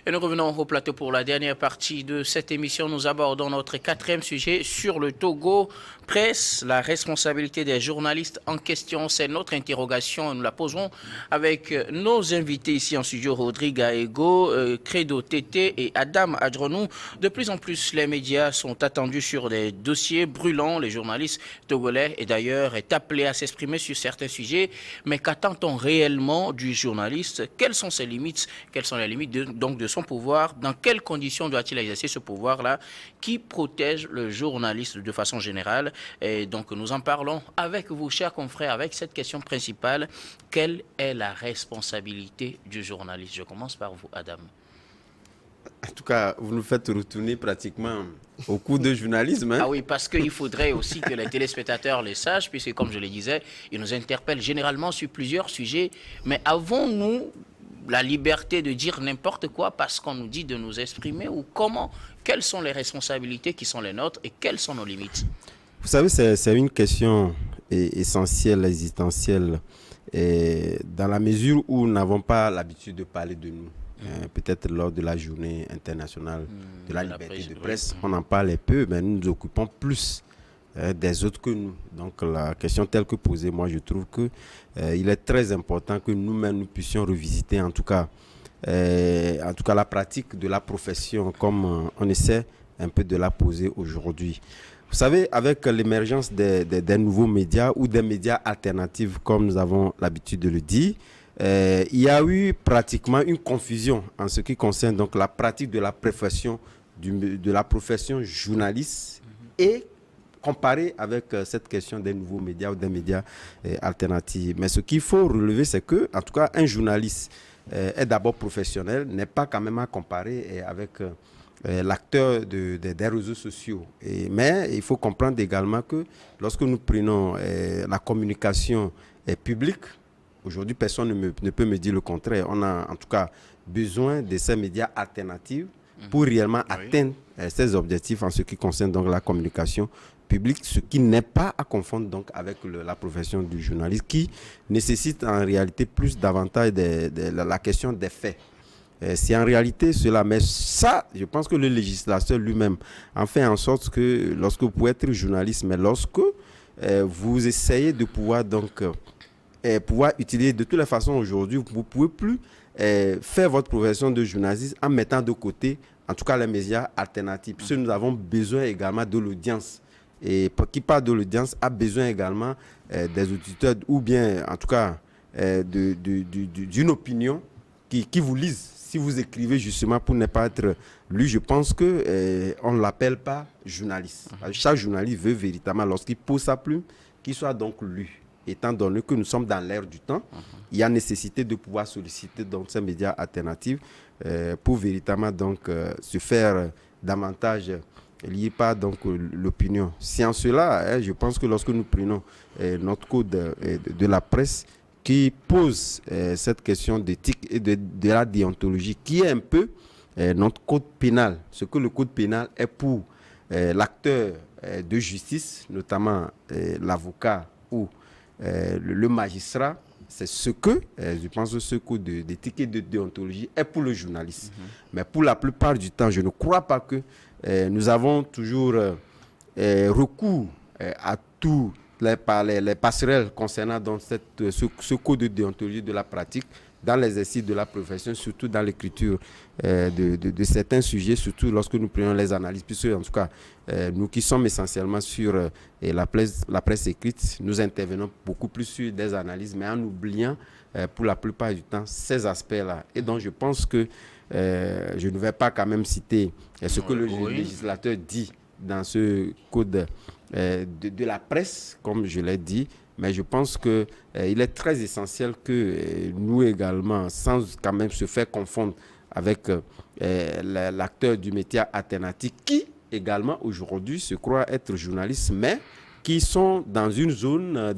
Et nous revenons au plateau pour la dernière partie de cette émission. Nous abordons notre quatrième sujet sur le Togo Presse, la responsabilité des journalistes en question. C'est notre interrogation. Nous la poserons avec nos invités ici en studio, Rodrigue Aego, Credo Tété et Adam Adronou. De plus en plus, les médias sont attendus sur des dossiers brûlants. Les journalistes togolais, et d'ailleurs, est appelé à s'exprimer sur certains sujets. Mais qu'attend-on réellement du journaliste? Quelles sont ses limites? Quelles sont les limites donc de son pouvoir? Dans quelles conditions doit-il exercer ce pouvoir-là? Qui protège le journaliste de façon générale? Et donc nous en parlons avec vous, chers confrères, avec cette question principale. Quelle est la responsabilité du journaliste? Je commence par vous, Adam. En tout cas, vous nous faites retourner pratiquement au cours de journalisme. Hein? Ah oui, parce qu'il faudrait aussi que les téléspectateurs le sachent, puisque comme je le disais, ils nous interpellent généralement sur plusieurs sujets. Mais avons-nous la liberté de dire n'importe quoi parce qu'on nous dit de nous exprimer, ou comment? Quelles sont les responsabilités qui sont les nôtres et quelles sont nos limites? Vous savez, c'est une question essentielle, existentielle, dans la mesure où nous n'avons pas l'habitude de parler de nous. Peut-être lors de la journée internationale de la liberté de presse, on en parle un peu, mais nous nous occupons plus des autres que nous. Donc la question telle que posée, moi je trouve que il est très important que nous-mêmes nous puissions revisiter en tout cas la pratique de la profession comme on essaie un peu de la poser aujourd'hui. Vous savez, avec l'émergence des nouveaux médias ou des médias alternatifs, comme nous avons l'habitude de le dire, il y a eu pratiquement une confusion en ce qui concerne donc la pratique de la profession journaliste et comparé avec cette question des nouveaux médias ou des médias alternatifs. Mais ce qu'il faut relever, c'est que, en tout cas, un journaliste est d'abord professionnel, n'est pas quand même à comparer avec l'acteur des réseaux sociaux. Mais il faut comprendre également que lorsque nous prenons la communication publique, aujourd'hui, personne ne peut me dire le contraire. On a en tout cas besoin de ces médias alternatifs pour réellement atteindre ces objectifs en ce qui concerne donc la communication publique, ce qui n'est pas à confondre donc avec la profession du journaliste, qui nécessite en réalité plus davantage la question des faits. C'est en réalité cela, mais ça, je pense que le législateur lui-même en fait en sorte que lorsque vous pouvez être journaliste, mais lorsque vous essayez de pouvoir donc pouvoir utiliser de toutes les façons aujourd'hui, vous ne pouvez plus faire votre profession de journaliste en mettant de côté, en tout cas, les médias alternatifs. Parce que nous avons besoin également de l'audience. Et qui parle de l'audience a besoin également des auditeurs ou bien, en tout cas, d'une opinion qui vous lise. Si vous écrivez justement pour ne pas être lu, je pense qu'on ne l'appelle pas journaliste. Chaque journaliste veut véritablement, lorsqu'il pose sa plume, qu'il soit donc lu. Étant donné que nous sommes dans l'ère du temps, il y a nécessité de pouvoir solliciter donc ces médias alternatifs pour véritablement donc se faire davantage lié par donc l'opinion. C'est en cela, je pense que lorsque nous prenons notre code de la presse qui pose cette question d'éthique et de la déontologie, qui est un peu notre code pénal, ce que le code pénal est pour l'acteur de justice, notamment l'avocat ou le magistrat, c'est ce que, je pense que ce code d'éthique et de déontologie est pour le journaliste. Mais pour la plupart du temps, je ne crois pas que nous avons toujours recours à tous les passerelles concernant donc ce code de déontologie de la pratique dans l'exercice de la profession, surtout dans l'écriture de certains sujets, surtout lorsque nous prenons les analyses, puisque en tout cas, nous qui sommes essentiellement sur la presse écrite, nous intervenons beaucoup plus sur des analyses, mais en oubliant pour la plupart du temps ces aspects-là. Et donc je pense que je ne vais pas quand même citer ce que le législateur dit dans ce code de la presse, comme je l'ai dit, mais je pense qu'il est très essentiel que nous également, sans quand même se faire confondre avec l'acteur du métier alternatif, qui également aujourd'hui se croit être journaliste, mais qui sont dans une zone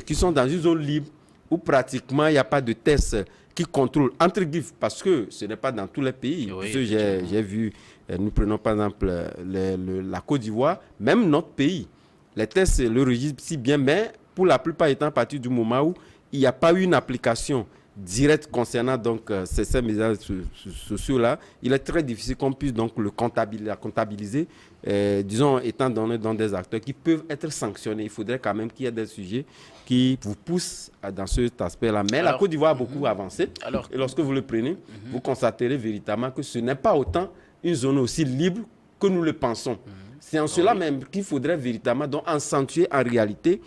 qui sont dans une zone libre où pratiquement il n'y a pas de test qui contrôle entre guillemets, parce que ce n'est pas dans tous les pays. Oui, j'ai vu, nous prenons par exemple la Côte d'Ivoire, même notre pays. Les tests le registre si bien, mais pour la plupart étant à partir du moment où il n'y a pas eu une application directe concernant donc ces médias sociaux-là, il est très difficile qu'on puisse donc la comptabiliser, disons, étant donné dans des acteurs qui peuvent être sanctionnés. Il faudrait quand même qu'il y ait des sujets qui vous poussent dans cet aspect-là. Mais la Côte d'Ivoire a beaucoup avancé. Et lorsque vous le prenez, vous constaterez véritablement que ce n'est pas autant une zone aussi libre que nous le pensons. C'est en cela même qu'il faudrait véritablement donc accentuer en réalité,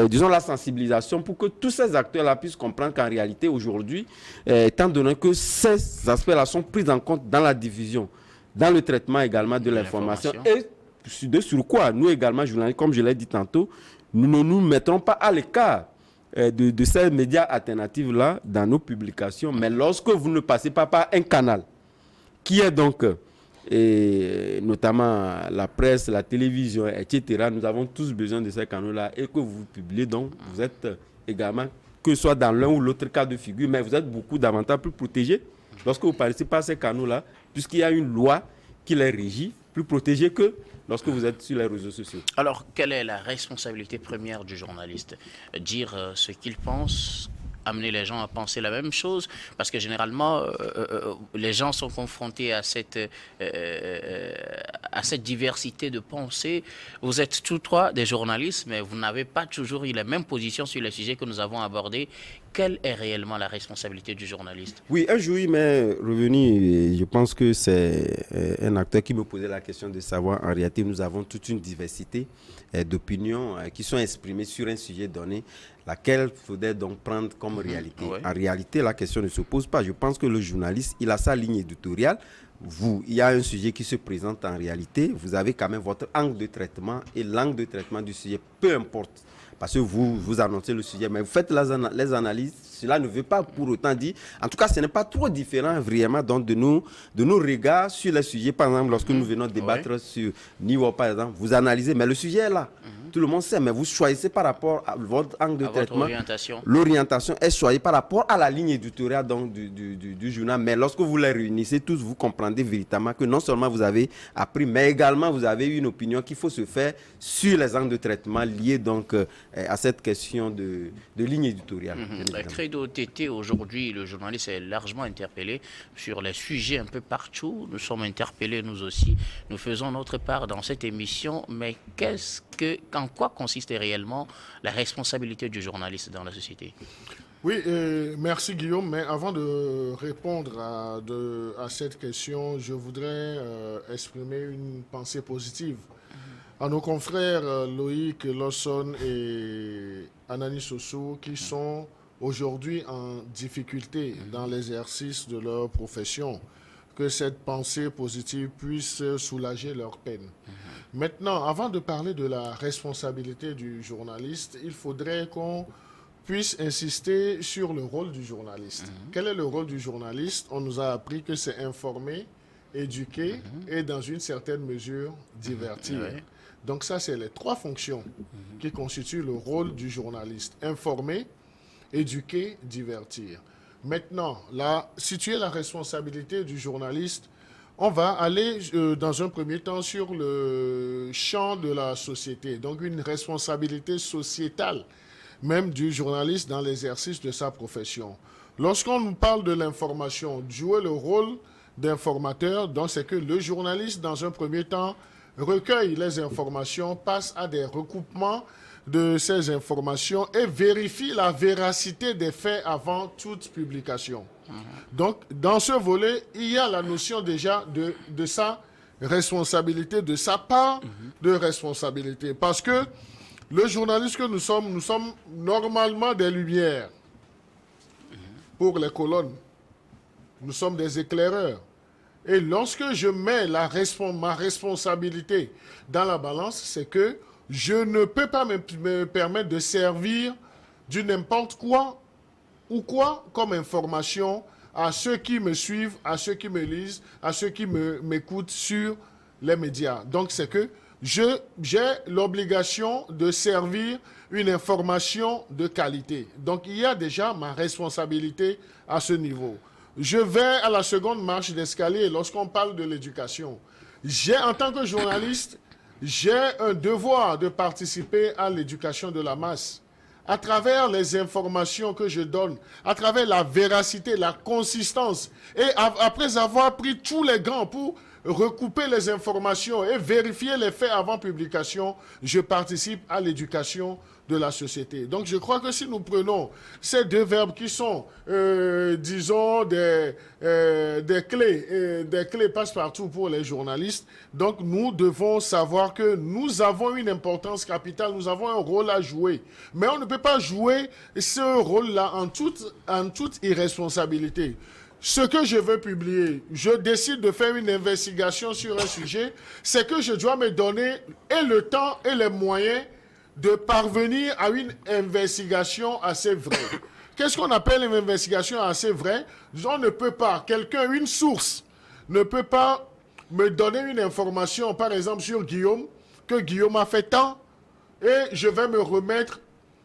disons, la sensibilisation pour que tous ces acteurs-là puissent comprendre qu'en réalité, aujourd'hui, étant donné que ces aspects-là sont pris en compte dans la diffusion, dans le traitement également de l'information, et sur quoi nous également, journalistes, comme je l'ai dit tantôt, nous ne nous mettrons pas à l'écart de ces médias alternatifs-là dans nos publications. Mais lorsque vous ne passez pas par un canal qui est donc... et notamment la presse, la télévision, etc. Nous avons tous besoin de ces canaux-là et que vous publiez, donc vous êtes également, que ce soit dans l'un ou l'autre cas de figure, mais vous êtes beaucoup davantage plus protégés lorsque vous passez par ces canaux-là, puisqu'il y a une loi qui les régit, plus protégés que lorsque vous êtes sur les réseaux sociaux. Alors, quelle est la responsabilité première du journaliste? Dire ce qu'il pense, amener les gens à penser la même chose, parce que généralement, les gens sont confrontés à cette diversité de pensées. Vous êtes tous trois des journalistes, mais vous n'avez pas toujours eu la même position sur les sujets que nous avons abordés. Quelle est réellement la responsabilité du journaliste? Oui, un jour, il m'est revenu, et je pense que c'est un acteur qui me posait la question de savoir, en réalité, nous avons toute une diversité d'opinions qui sont exprimées sur un sujet donné, laquelle il faudrait donc prendre comme réalité. Ouais. En réalité, la question ne se pose pas. Je pense que le journaliste, il a sa ligne éditoriale. Il y a un sujet qui se présente en réalité, vous avez quand même votre angle de traitement, et l'angle de traitement du sujet, peu importe. Parce que vous annoncez le sujet, mais vous faites les analyses. Cela ne veut pas pour autant dire... En tout cas, ce n'est pas trop différent vraiment donc, de nos regards sur les sujets. Par exemple, lorsque nous venons débattre sur Niwa, par exemple, vous analysez, mais le sujet est là. Tout le monde sait, mais vous choisissez par rapport à votre angle de traitement. L'orientation est choisie par rapport à la ligne éditoriale donc, du journal. Mais lorsque vous les réunissez tous, vous comprendrez véritablement que non seulement vous avez appris, mais également vous avez une opinion qu'il faut se faire sur les angles de traitement liés donc, à cette question de ligne éditoriale. Credo TT, aujourd'hui, le journaliste est largement interpellé sur les sujets un peu partout. Nous sommes interpellés, nous aussi. Nous faisons notre part dans cette émission, mais en quoi consiste réellement la responsabilité du journaliste dans la société? Oui, merci Guillaume, mais avant de répondre à cette question, je voudrais exprimer une pensée positive à nos confrères Loïc Lawson et Anani Soso qui sont aujourd'hui en difficulté dans l'exercice de leur profession. Que cette pensée positive puisse soulager leur peine. Maintenant, avant de parler de la responsabilité du journaliste, il faudrait qu'on puisse insister sur le rôle du journaliste. Quel est le rôle du journaliste? On nous a appris que c'est informer, éduquer et dans une certaine mesure divertir. Donc ça, c'est les trois fonctions qui constituent le rôle du journaliste. Informer, éduquer, divertir. Maintenant, situer la responsabilité du journaliste, on va aller dans un premier temps sur le champ de la société. Donc une responsabilité sociétale, même du journaliste dans l'exercice de sa profession. Lorsqu'on nous parle de l'information, jouer le rôle d'informateur, donc c'est que le journaliste, dans un premier temps, recueille les informations, passe à des recoupements de ces informations et vérifie la véracité des faits avant toute publication. Donc, dans ce volet, il y a la notion déjà de sa responsabilité, de sa part de responsabilité. Parce que le journaliste que nous sommes normalement des lumières pour les colonnes. Nous sommes des éclaireurs. Et lorsque je mets ma responsabilité dans la balance, c'est que je ne peux pas me permettre de servir du n'importe quoi ou quoi comme information à ceux qui me suivent, à ceux qui me lisent, à ceux qui m'écoutent sur les médias. Donc c'est que j'ai l'obligation de servir une information de qualité. Donc il y a déjà ma responsabilité à ce niveau. Je vais à la seconde marche d'escalier lorsqu'on parle de l'éducation. En tant que journaliste, j'ai un devoir de participer à l'éducation de la masse, à travers les informations que je donne, à travers la véracité, la consistance, et après avoir pris tous les gants pour recouper les informations et vérifier les faits avant publication, je participe à l'éducation de la société. Donc je crois que si nous prenons ces deux verbes qui sont, disons, des clés passe-partout pour les journalistes, donc nous devons savoir que nous avons une importance capitale, nous avons un rôle à jouer. Mais on ne peut pas jouer ce rôle-là en toute irresponsabilité. Ce que je veux publier, je décide de faire une investigation sur un sujet, c'est que je dois me donner et le temps et les moyens de parvenir à une investigation assez vraie. Qu'est-ce qu'on appelle une investigation assez vraie? On ne peut pas, une source, ne peut pas me donner une information, par exemple sur Guillaume, que Guillaume a fait tant, et je vais me remettre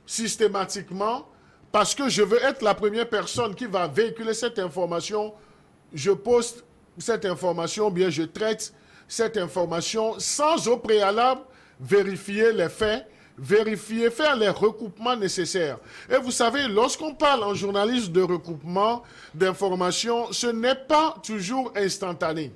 systématiquement parce que je veux être la première personne qui va véhiculer cette information. Je poste cette information, bien je traite cette information sans au préalable vérifier les faits, faire les recoupements nécessaires. Et vous savez, lorsqu'on parle en journalisme de recoupement d'informations, ce n'est pas toujours instantané.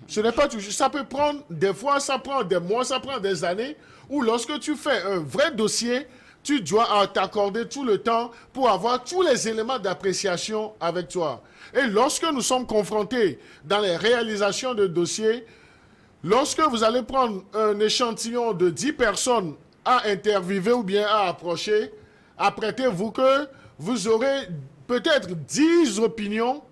Ce n'est pas toujours. Ça peut prendre des fois, ça prend des mois, ça prend des années, où lorsque tu fais un vrai dossier, tu dois t'accorder tout le temps pour avoir tous les éléments d'appréciation avec toi. Et lorsque nous sommes confrontés dans les réalisations de dossiers, lorsque vous allez prendre un échantillon de 10 personnes à interviewer ou bien à approcher, apprêtez-vous que vous aurez peut-être 10 opinions,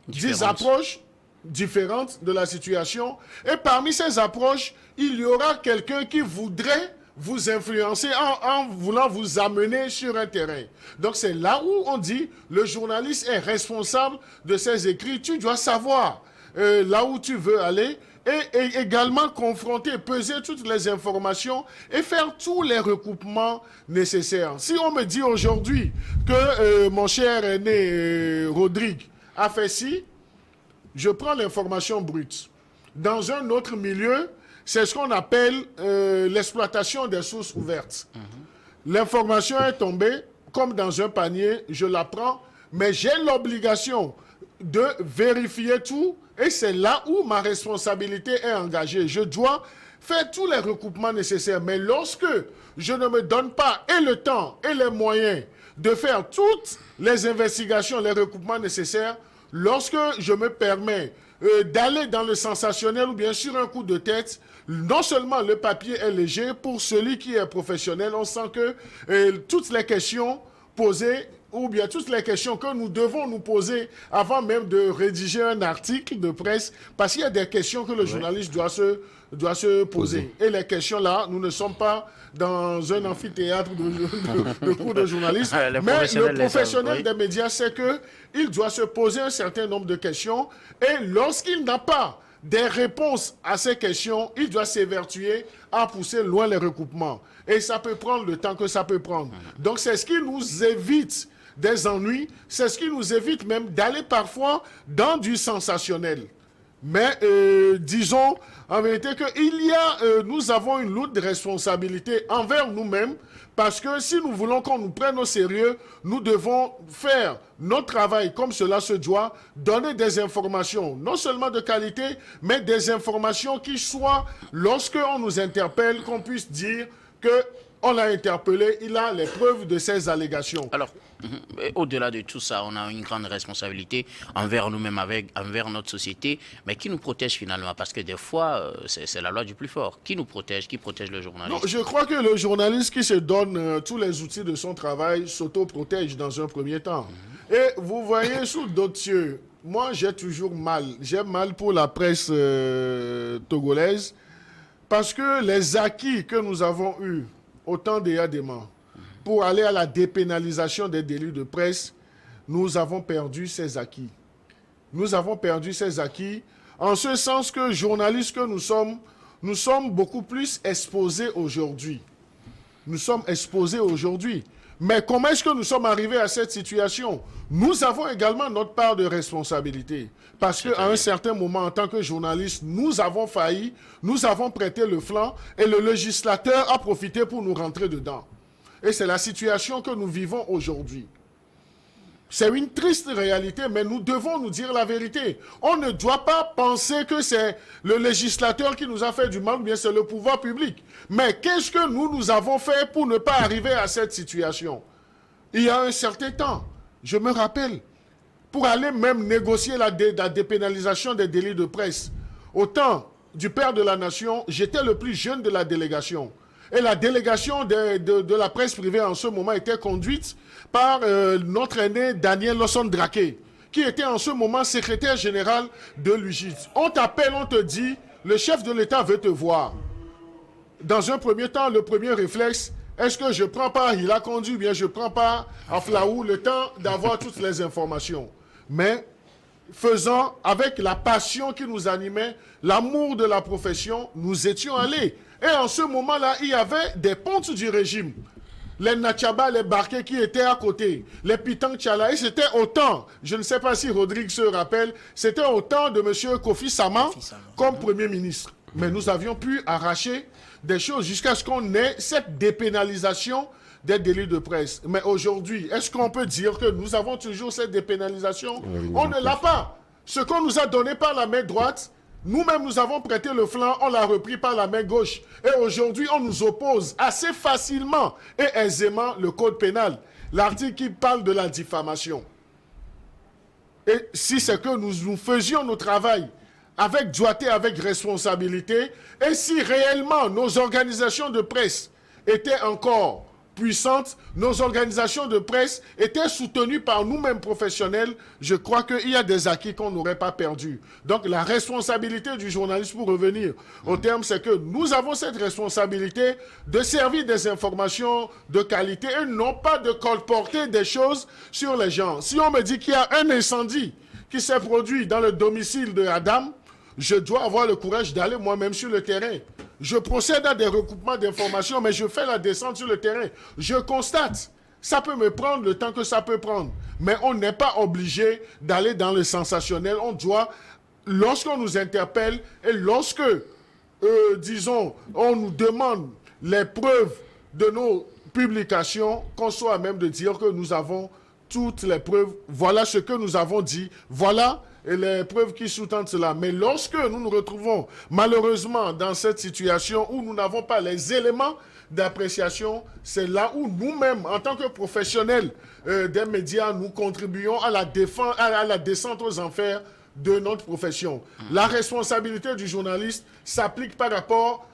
10 approches différentes de la situation. Et parmi ces approches, il y aura quelqu'un qui voudrait vous influencer en voulant vous amener sur un terrain. Donc c'est là où on dit le journaliste est responsable de ses écrits. Tu dois savoir là où tu veux aller et également confronter, peser toutes les informations et faire tous les recoupements nécessaires. Si on me dit aujourd'hui que mon cher aîné Rodrigue a fait ci, je prends l'information brute. Dans un autre milieu, c'est ce qu'on appelle l'exploitation des sources ouvertes. L'information est tombée, comme dans un panier, je la prends, mais j'ai l'obligation de vérifier tout, et c'est là où ma responsabilité est engagée. Je dois faire tous les recoupements nécessaires, mais lorsque je ne me donne pas et le temps et les moyens de faire toutes les investigations, les recoupements nécessaires, lorsque je me permets d'aller dans le sensationnel ou bien sur un coup de tête, non seulement le papier est léger, pour celui qui est professionnel, on sent que toutes les questions posées ou bien toutes les questions que nous devons nous poser avant même de rédiger un article de presse, parce qu'il y a des questions que le journaliste doit se poser. Et les questions-là, nous ne sommes pas dans un amphithéâtre de cours de journalisme, mais le professionnel des médias sait qu'il doit se poser un certain nombre de questions, et lorsqu'il n'a pas des réponses à ces questions, il doit s'évertuer à pousser loin les recoupements. Et ça peut prendre le temps que ça peut prendre. Donc c'est ce qui nous évite des ennuis, c'est ce qui nous évite même d'aller parfois dans du sensationnel. Mais disons en vérité que nous avons une lourde responsabilité envers nous-mêmes, parce que si nous voulons qu'on nous prenne au sérieux, nous devons faire notre travail comme cela se doit, donner des informations, non seulement de qualité, mais des informations qui soient, lorsqu'on nous interpelle, qu'on puisse dire qu'on l'a interpellé, il a les preuves de ses allégations. Alors, au-delà de tout ça, on a une grande responsabilité envers nous-mêmes, envers notre société, mais qui nous protège finalement? Parce que des fois, c'est la loi du plus fort. Qui nous protège? Qui protège le journaliste? Non, je crois que le journaliste qui se donne tous les outils de son travail s'auto-protège dans un premier temps. Et vous voyez, sous d'autres cieux, moi j'ai toujours mal. J'ai mal pour la presse togolaise, parce que les acquis que nous avons eus au temps des Yadema, pour aller à la dépénalisation des délits de presse, nous avons perdu ces acquis. Nous avons perdu ces acquis en ce sens que, journalistes que nous sommes beaucoup plus exposés aujourd'hui. Nous sommes exposés aujourd'hui. Mais comment est-ce que nous sommes arrivés à cette situation? Nous avons également notre part de responsabilité. Parce qu'à un certain moment, en tant que journalistes, nous avons failli, nous avons prêté le flanc et le législateur a profité pour nous rentrer dedans. Et c'est la situation que nous vivons aujourd'hui. C'est une triste réalité, mais nous devons nous dire la vérité. On ne doit pas penser que c'est le législateur qui nous a fait du mal, ou bien c'est le pouvoir public. Mais qu'est-ce que nous avons fait pour ne pas arriver à cette situation? Il y a un certain temps, je me rappelle, pour aller même négocier la dépénalisation des délits de presse, au temps du père de la nation, j'étais le plus jeune de la délégation. Et la délégation de la presse privée en ce moment était conduite par notre aîné Daniel Lawson-Drake, qui était en ce moment secrétaire général de l'UGIT. On t'appelle, on te dit, le chef de l'État veut te voir. Dans un premier temps, le premier réflexe, est-ce que je prends pas Hila Kondi ou bien je prends pas Aflaou le temps d'avoir toutes les informations? Mais faisant avec la passion qui nous animait, l'amour de la profession, nous étions allés. Et en ce moment-là, il y avait des pontes du régime. Les Nachaba, les Barquets qui étaient à côté, les Pitang Tchala, et c'était autant, je ne sais pas si Rodrigue se rappelle, c'était autant de M. Kofi Sama comme Premier ministre. Mais nous avions pu arracher des choses jusqu'à ce qu'on ait cette dépénalisation des délits de presse. Mais aujourd'hui, est-ce qu'on peut dire que nous avons toujours cette dépénalisation? On ne l'a pas. Ce qu'on nous a donné par la main droite, nous-mêmes, nous avons prêté le flanc, on l'a repris par la main gauche. Et aujourd'hui, on nous oppose assez facilement et aisément le code pénal, l'article qui parle de la diffamation. Et si c'est que nous faisions notre travail avec doigté, avec responsabilité, et si réellement nos organisations de presse étaient encore puissantes, nos organisations de presse étaient soutenues par nous-mêmes professionnels, je crois qu'il y a des acquis qu'on n'aurait pas perdus. Donc la responsabilité du journaliste, pour revenir au terme, c'est que nous avons cette responsabilité de servir des informations de qualité et non pas de colporter des choses sur les gens. Si on me dit qu'il y a un incendie qui s'est produit dans le domicile de Adam, je dois avoir le courage d'aller moi-même sur le terrain. Je procède à des recoupements d'informations, mais je fais la descente sur le terrain. Je constate. Ça peut me prendre le temps que ça peut prendre. Mais on n'est pas obligé d'aller dans le sensationnel. On doit, lorsqu'on nous interpelle et lorsque, disons, on nous demande les preuves de nos publications, qu'on soit à même de dire que nous avons toutes les preuves. Voilà ce que nous avons dit. Voilà et les preuves qui sous-tendent cela. Mais lorsque nous nous retrouvons malheureusement dans cette situation où nous n'avons pas les éléments d'appréciation, c'est là où nous-mêmes, en tant que professionnels des médias, nous contribuons à la descente aux enfers de notre profession. La responsabilité du journaliste s'applique par rapport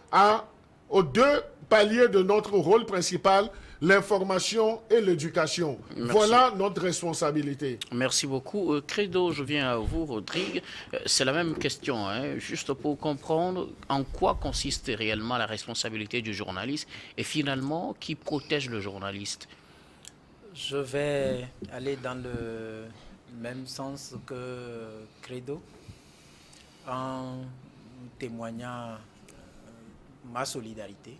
aux deux paliers de notre rôle principal, l'information et l'éducation. Voilà notre responsabilité. Merci beaucoup. Credo, je viens à vous, Rodrigue. C'est la même question, hein, juste pour comprendre en quoi consiste réellement la responsabilité du journaliste et finalement, qui protège le journaliste. Je vais aller dans le même sens que Credo en témoignant ma solidarité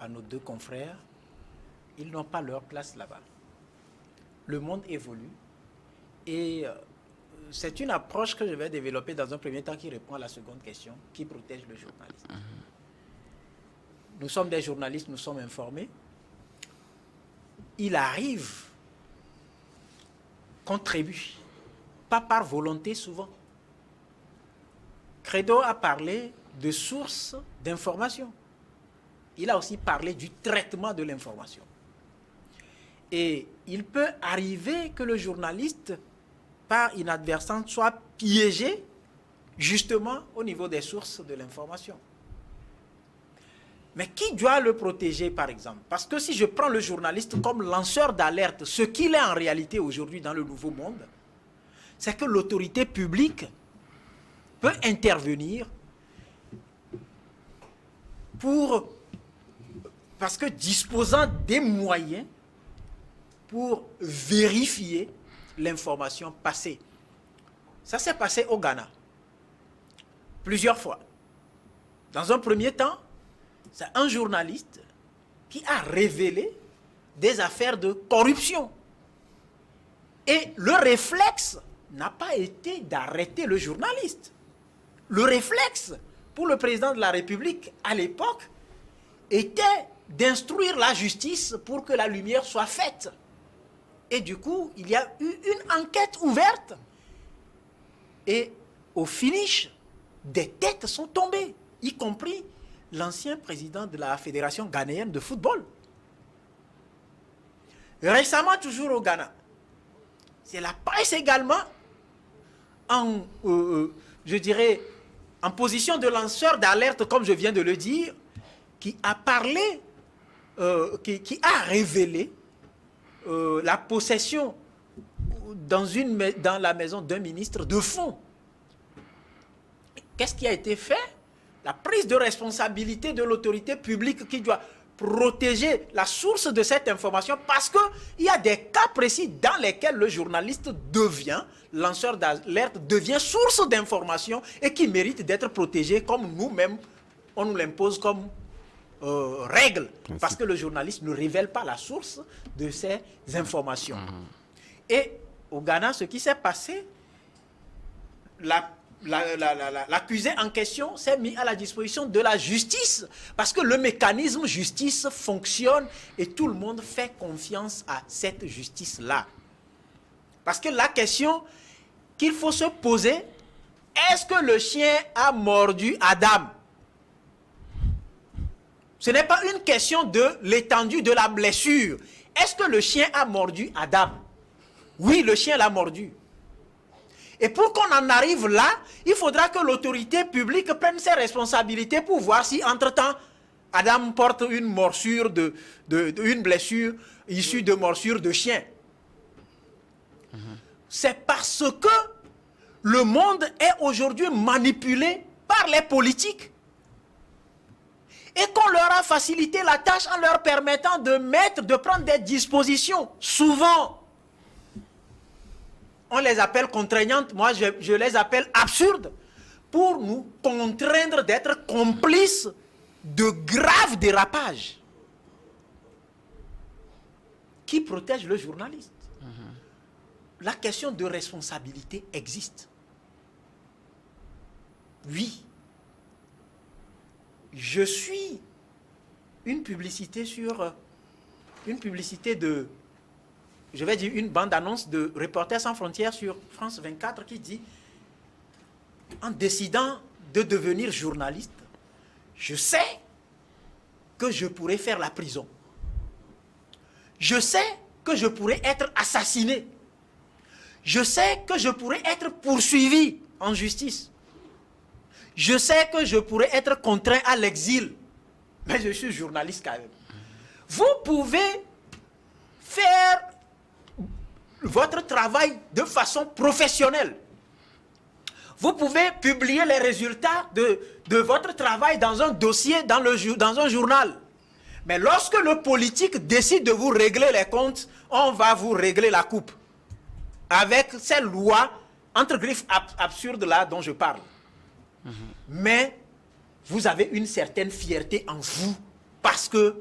à nos deux confrères. Ils n'ont pas leur place là-bas. Le monde évolue et c'est une approche que je vais développer dans un premier temps qui répond à la seconde question, qui protège le journaliste. Nous sommes des journalistes, nous sommes informés. Il arrive qu'on trébute, pas par volonté souvent. Credo a parlé de sources d'information. Il a aussi parlé du traitement de l'information. Et il peut arriver que le journaliste, par inadvertance, soit piégé justement au niveau des sources de l'information. Mais qui doit le protéger, par exemple? Parce que si je prends le journaliste comme lanceur d'alerte, ce qu'il est en réalité aujourd'hui dans le nouveau monde, c'est que l'autorité publique peut intervenir parce que disposant des moyens pour vérifier l'information passée. Ça s'est passé au Ghana plusieurs fois. Dans un premier temps, c'est un journaliste qui a révélé des affaires de corruption. Et le réflexe n'a pas été d'arrêter le journaliste. Le réflexe pour le président de la République à l'époque était d'instruire la justice pour que la lumière soit faite. Et du coup, il y a eu une enquête ouverte. Et au finish, des têtes sont tombées, y compris l'ancien président de la Fédération ghanéenne de football. Récemment, toujours au Ghana, c'est la presse également, je dirais, en position de lanceur d'alerte, comme je viens de le dire, qui a parlé, qui a révélé la possession dans la maison d'un ministre de fonds. Qu'est-ce qui a été fait? La prise de responsabilité de l'autorité publique qui doit protéger la source de cette information, parce qu'il y a des cas précis dans lesquels le journaliste devient, lanceur d'alerte, devient source d'information et qui mérite d'être protégé comme nous-mêmes, on nous l'impose comme règle, parce que le journaliste ne révèle pas la source de ces informations. Et au Ghana, ce qui s'est passé, l'accusé en question s'est mis à la disposition de la justice, parce que le mécanisme justice fonctionne et tout le monde fait confiance à cette justice-là. Parce que la question qu'il faut se poser, est-ce que le chien a mordu Adam? Ce n'est pas une question de l'étendue de la blessure. Est-ce que le chien a mordu Adam? Oui, le chien l'a mordu. Et pour qu'on en arrive là, il faudra que l'autorité publique prenne ses responsabilités pour voir si, entre-temps, Adam porte une morsure, une blessure issue de morsure de chien. C'est parce que le monde est aujourd'hui manipulé par les politiques et qu'on leur a facilité la tâche en leur permettant de prendre des dispositions. Souvent, on les appelle contraignantes, moi je les appelle absurdes, pour nous contraindre d'être complices de graves dérapages qui protègent le journaliste. La question de responsabilité existe. Oui. Je suis une publicité de, je vais dire une bande-annonce de Reporters sans frontières sur France 24 qui dit, en décidant de devenir journaliste, je sais que je pourrais faire la prison. Je sais que je pourrais être assassiné. Je sais que je pourrais être poursuivi en justice. Je sais que je pourrais être contraint à l'exil. Mais je suis journaliste quand même. Vous pouvez faire votre travail de façon professionnelle. Vous pouvez publier les résultats de votre travail dans un dossier, dans un journal. Mais lorsque le politique décide de vous régler les comptes, on va vous régler la coupe. Avec ces lois, entre griffes absurdes là dont je parle. Mais vous avez une certaine fierté en vous parce que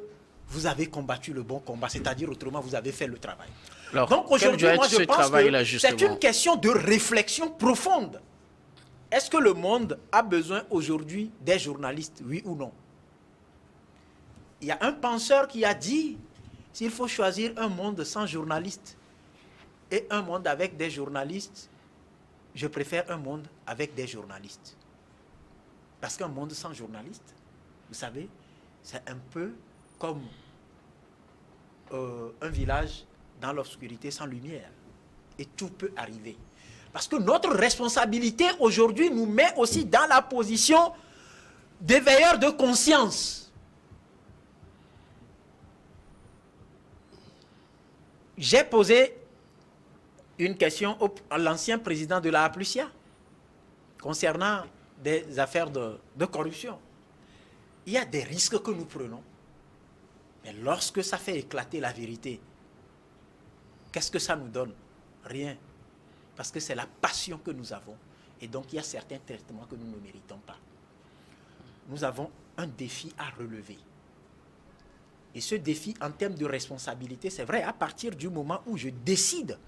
vous avez combattu le bon combat, c'est-à-dire autrement, vous avez fait le travail. Alors, donc aujourd'hui, moi je pense que c'est une question de réflexion profonde. Est-ce que le monde a besoin aujourd'hui des journalistes, oui ou non? Il y a un penseur qui a dit, s'il faut choisir un monde sans journalistes et un monde avec des journalistes, je préfère un monde avec des journalistes. Parce qu'un monde sans journalistes, vous savez, c'est un peu comme un village dans l'obscurité sans lumière. Et tout peut arriver. Parce que notre responsabilité aujourd'hui nous met aussi dans la position d'éveilleurs de conscience. J'ai posé une question à l'ancien président de la Aplusia concernant des affaires de corruption. Il y a des risques que nous prenons. Mais lorsque ça fait éclater la vérité, qu'est-ce que ça nous donne? Rien. Parce que c'est la passion que nous avons. Et donc, il y a certains traitements que nous ne méritons pas. Nous avons un défi à relever. Et ce défi, en termes de responsabilité, c'est vrai, à partir du moment où je décide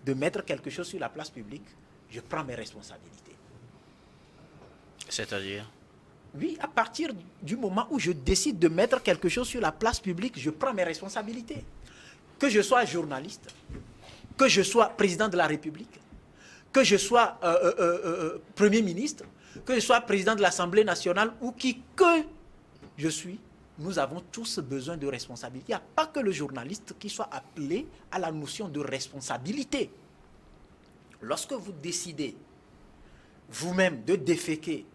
de mettre quelque chose sur la place publique, je prends mes responsabilités. C'est-à-dire? Oui, à partir du moment où je décide de mettre quelque chose sur la place publique, je prends mes responsabilités. Que je sois journaliste, que je sois président de la République, que je sois Premier ministre, que je sois président de l'Assemblée nationale ou qui que je suis, nous avons tous besoin de responsabilité. Il n'y a pas que le journaliste qui soit appelé à la notion de responsabilité. Lorsque vous décidez vous-même de déféquer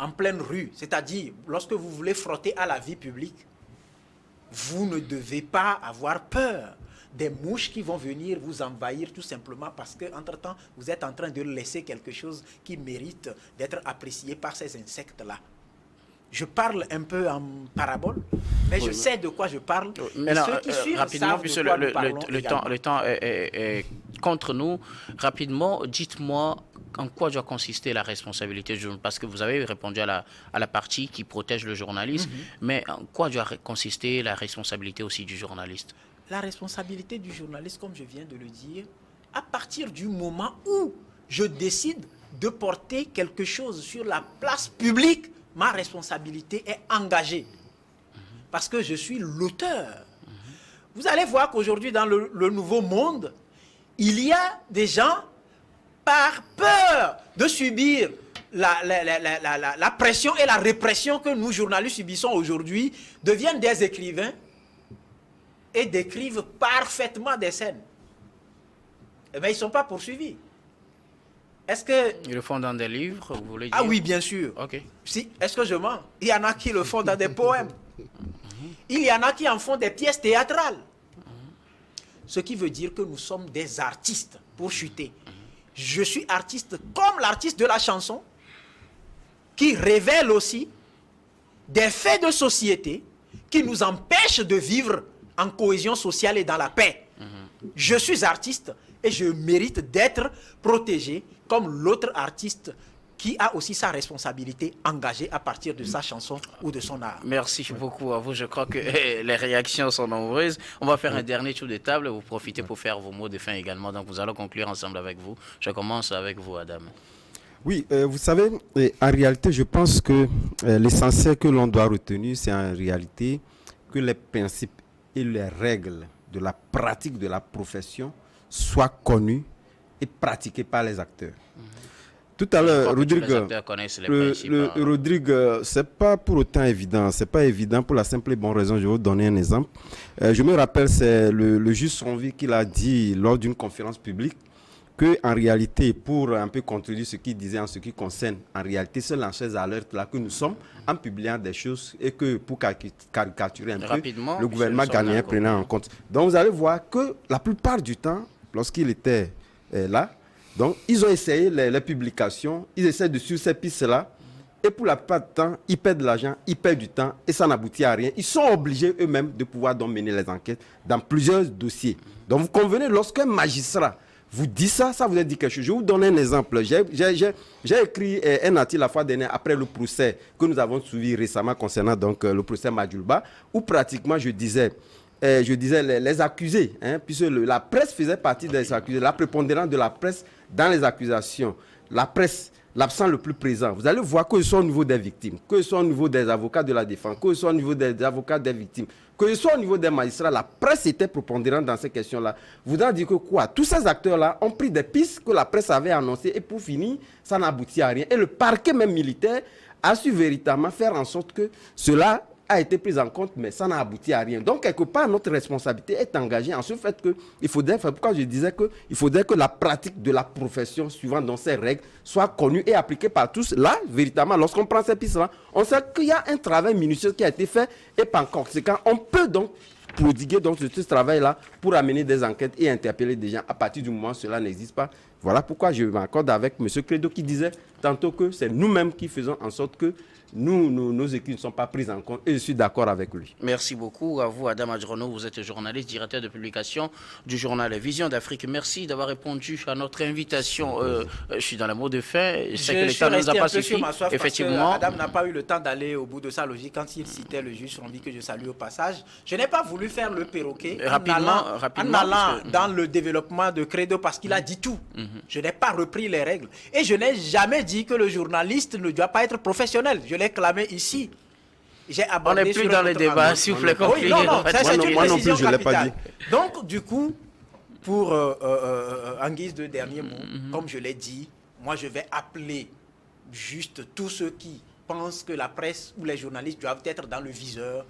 en pleine rue, c'est-à-dire lorsque vous voulez frotter à la vie publique, vous ne devez pas avoir peur des mouches qui vont venir vous envahir tout simplement parce qu'entre-temps, vous êtes en train de laisser quelque chose qui mérite d'être apprécié par ces insectes-là. Je parle un peu en parabole, mais je sais de quoi je parle. Mais non, ceux qui suivent rapidement, savent puisque de quoi nous parlons également. le temps est contre nous. Rapidement, dites-moi en quoi doit consister la responsabilité du journaliste, parce que vous avez répondu à la partie qui protège le journaliste, mais en quoi doit consister la responsabilité aussi du journaliste? La responsabilité du journaliste, comme je viens de le dire, à partir du moment où je décide de porter quelque chose sur la place publique, ma responsabilité est engagée. Parce que je suis l'auteur. Vous allez voir qu'aujourd'hui, dans le nouveau monde, il y a des gens, par peur de subir la pression et la répression que nous, journalistes, subissons aujourd'hui, deviennent des écrivains et décrivent parfaitement des scènes. Mais ils ne sont pas poursuivis. Est-ce que... Ils le font dans des livres, vous voulez dire? Ah oui, bien sûr. Ok. Si, est-ce que je mens? Il y en a qui le font dans des poèmes. Il y en a qui en font des pièces théâtrales. Ce qui veut dire que nous sommes des artistes, pour chuter. Je suis artiste comme l'artiste de la chanson, qui révèle aussi des faits de société qui nous empêchent de vivre en cohésion sociale et dans la paix. Je suis artiste et je mérite d'être protégé comme l'autre artiste qui a aussi sa responsabilité engagée à partir de sa chanson ou de son art. Merci beaucoup à vous. Je crois que les réactions sont nombreuses. On va faire un dernier tour de table. Vous profitez pour faire vos mots de fin également. Donc, nous allons conclure ensemble avec vous. Je commence avec vous, Adam. Oui, vous savez, en réalité, je pense que l'essentiel que l'on doit retenir, c'est en réalité que les principes et les règles de la pratique de la profession soient connus et pratiqués par les acteurs. Tout à l'heure, Rodrigue, c'est pas pour autant évident. C'est pas évident pour la simple et bonne raison. Je vais vous donner un exemple. Je me rappelle, c'est le juge Sonvi qui l'a dit lors d'une conférence publique que, en réalité, pour un peu contredire ce qu'il disait en ce qui concerne, en réalité, c'est la chaise alerte là que nous sommes en publiant des choses et que pour caricaturer un peu, le gouvernement ghanéen prenait en compte. Donc, vous allez voir que la plupart du temps, lorsqu'il était là, donc, ils ont essayé les publications, ils essaient de suivre ces pistes-là, et pour la plupart du temps, ils perdent de l'argent, ils perdent du temps, et ça n'aboutit à rien. Ils sont obligés eux-mêmes de pouvoir donc mener les enquêtes dans plusieurs dossiers. Donc, vous convenez, lorsqu'un magistrat vous dit ça, ça vous a dit quelque chose. Je vais vous donner un exemple. J'ai écrit un article la fois dernière après le procès que nous avons suivi récemment concernant donc, le procès Madjulba, où pratiquement je disais les accusés, hein, puisque la presse faisait partie des accusés, la prépondérance de la presse dans les accusations, la presse, l'absent le plus présent. Vous allez voir que ce soit au niveau des victimes, que ce soit au niveau des avocats de la défense, que ce soit au niveau des avocats des victimes, que ce soit au niveau des magistrats, la presse était prépondérante dans ces questions-là. Vous allez dire que quoi? Tous ces acteurs-là ont pris des pistes que la presse avait annoncées et pour finir, ça n'aboutit à rien. Et le parquet même militaire a su véritablement faire en sorte que cela a été pris en compte, mais ça n'a abouti à rien. Donc, quelque part, notre responsabilité est engagée en ce fait que il faudrait, pourquoi je disais qu'il faudrait que la pratique de la profession suivant dans ces règles soit connue et appliquée par tous. Là, véritablement, lorsqu'on prend ces pistes-là, on sait qu'il y a un travail minutieux qui a été fait et par conséquent, on peut donc prodiguer donc ce travail-là pour amener des enquêtes et interpeller des gens. À partir du moment où cela n'existe pas, voilà pourquoi je m'accorde avec M. Credo qui disait tantôt que c'est nous-mêmes qui faisons en sorte que nos équipes ne sont pas prises en compte et je suis d'accord avec lui. Merci beaucoup à vous, Adam Adjrono. Vous êtes journaliste, directeur de publication du journal Vision d'Afrique. Merci d'avoir répondu à notre invitation. Je suis dans le mot de fin. Je sais que le temps ne nous a pas suffi. Effectivement. Adam n'a pas eu le temps d'aller au bout de sa logique quand il citait le juge Rombi que je salue au passage. Je n'ai pas voulu faire le perroquet en allant dans le développement de Credo parce qu'il a dit tout. Je n'ai pas repris les règles. Et je n'ai jamais dit que le journaliste ne doit pas être professionnel. Je l'ai l'ai clamé ici. J'ai On abordé n'est plus sur dans un les autre débats, angle. s'il vous plaît, Oui, concluez. non, non, ça, c'est une moi non plus, décision je l'ai pas capitale. dit. Donc, du coup, pour, en guise de dernier mot, comme je l'ai dit, moi, je vais appeler juste tous ceux qui pensent que la presse ou les journalistes doivent être dans le viseur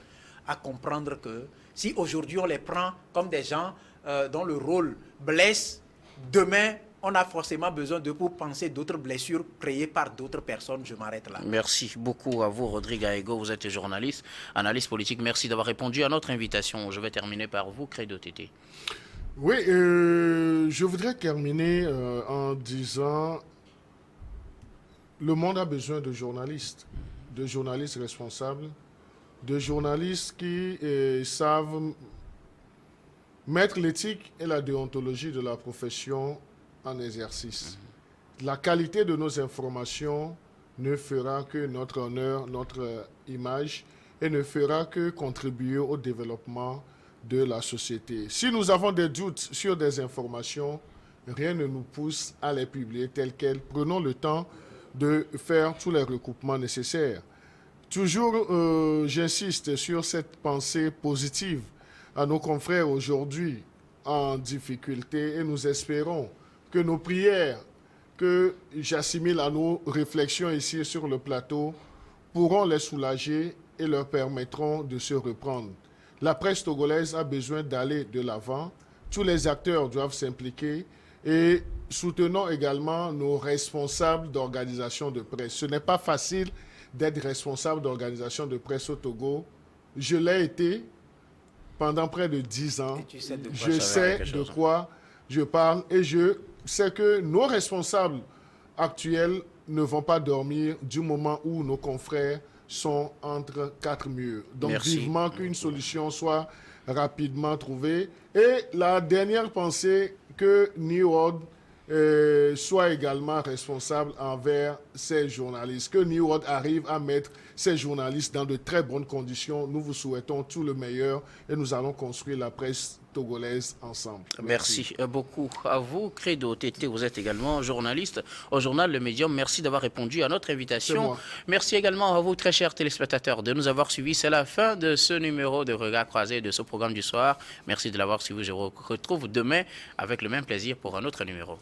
à comprendre que si aujourd'hui on les prend comme des gens dont le rôle blesse, demain on a forcément besoin d'eux pour penser d'autres blessures créées par d'autres personnes. Je m'arrête là. Merci beaucoup à vous, Rodrigue Aego. Vous êtes journaliste, analyste politique. Merci d'avoir répondu à notre invitation. Je vais terminer par vous, Credo Tété. Oui, je voudrais terminer en disant le monde a besoin de journalistes responsables, de journalistes qui savent mettre l'éthique et la déontologie de la profession en exercice. La qualité de nos informations ne fera que notre honneur, notre image, et ne fera que contribuer au développement de la société. Si nous avons des doutes sur des informations, rien ne nous pousse à les publier telles quelles. Prenons le temps de faire tous les recoupements nécessaires. Toujours, j'insiste sur cette pensée positive à nos confrères aujourd'hui en difficulté, et nous espérons que nos prières, que j'assimile à nos réflexions ici sur le plateau, pourront les soulager et leur permettront de se reprendre. La presse togolaise a besoin d'aller de l'avant. Tous les acteurs doivent s'impliquer et soutenons également nos responsables d'organisation de presse. Ce n'est pas facile d'être responsable d'organisation de presse au Togo. Je l'ai été pendant près de 10 ans. Et tu sais de quoi Je ça va, sais quelque de chose. quoi je parle et je sais que nos responsables actuels ne vont pas dormir du moment où nos confrères sont entre quatre murs. Donc Merci. vivement qu'une solution soit rapidement trouvée. Et la dernière pensée, que New World soit également responsable envers ces journalistes, que New World arrive à mettre ces journalistes dans de très bonnes conditions. Nous vous souhaitons tout le meilleur et nous allons construire la presse togolaise ensemble. Merci beaucoup à vous. Credo Tété, vous êtes également journaliste au journal Le Médium. Merci d'avoir répondu à notre C'est invitation. moi. Merci également à vous, très chers téléspectateurs, de nous avoir suivis. C'est la fin de ce numéro de Regard Croisé de ce programme du soir. Merci de l'avoir suivi. Je vous retrouve demain avec le même plaisir pour un autre numéro.